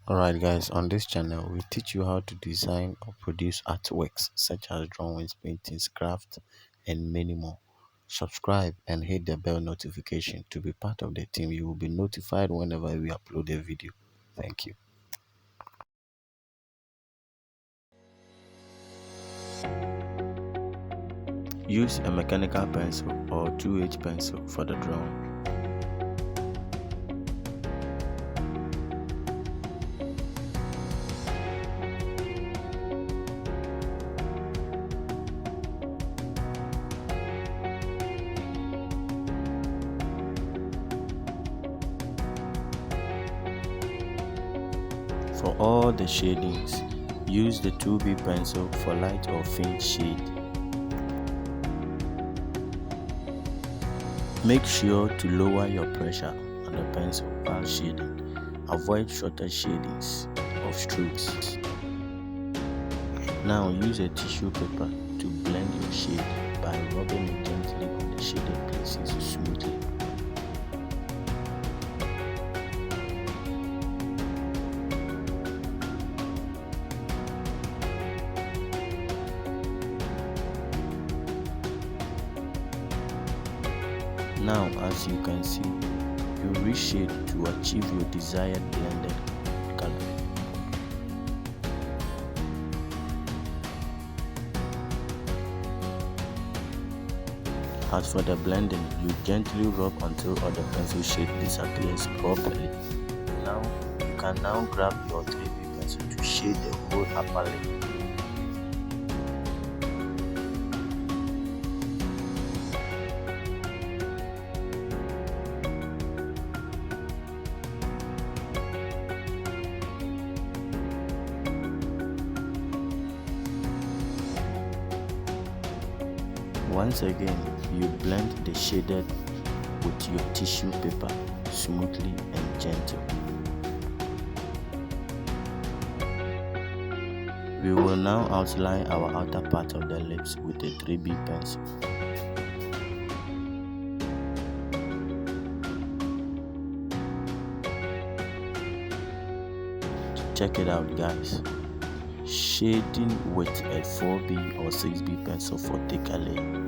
Alright guys, on this channel we teach you how to design or produce artworks such as drawings, paintings, crafts and many more. Subscribe and hit the bell notification to be part of the team. You will be notified whenever we upload a video. Thank you. Use a mechanical pencil or 2H pencil for the drawing. For all the shadings, use the 2B pencil for light or faint shade. Make sure to lower your pressure on the pencil while shading. Avoid shorter shadings of strokes. Now use a tissue paper to blend your shade by rubbing it gently on the shaded places smoothly. Now, as you can see, you reshade to achieve your desired blended color. As for the blending, you gently rub until all the pencil shade disappears properly. Now, you can now grab your 3B pencil to shade the whole upper lip. Once again, you blend the shaded with your tissue paper smoothly and gentle. We will now outline our outer part of the lips with a 3B pencil. Check it out guys. Shading with a 4B or 6B pencil for thicker layer.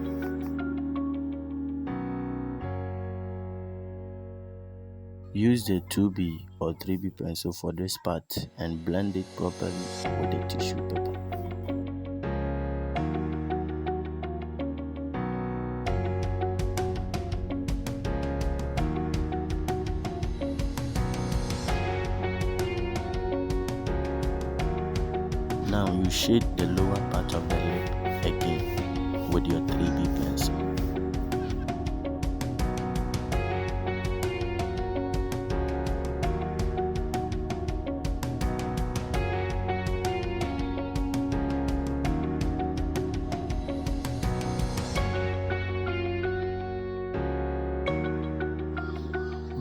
Use the 2B or 3B pencil for this part and blend it properly with the tissue paper. Now you shade the lower part of the lip again with your 3B pencil.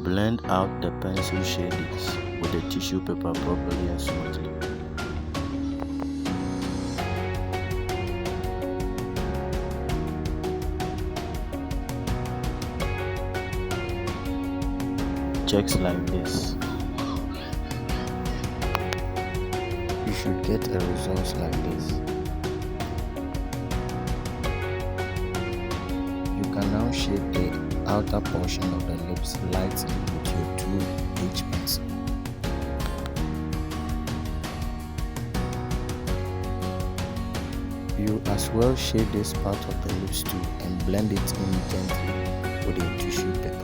Blend out the pencil shadings with the tissue paper properly and smoothly. Checks like this. You should get a result like this. You can now shade the outer portion of the lips lightly with your 2H pencil. You as well shade this part of the lips too and blend it in gently with your tissue paper.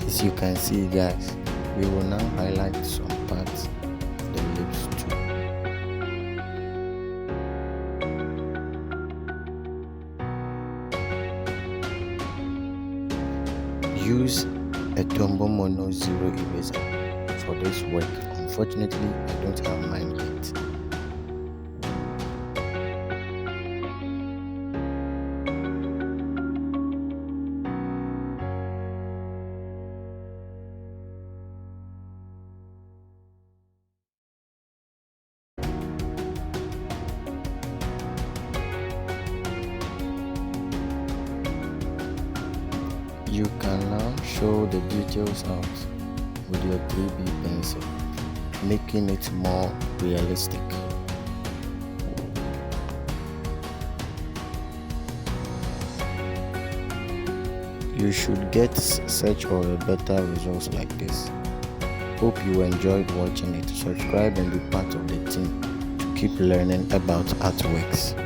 As you can see guys, we will now highlight some parts of the lips too. Use a Tombow Mono Zero eraser for this work. Unfortunately, I don't have mine yet. show the details out with your 3B pencil, making it more realistic. You should get such or better results like this. Hope you enjoyed watching it. Subscribe and be part of the team to keep learning about artworks.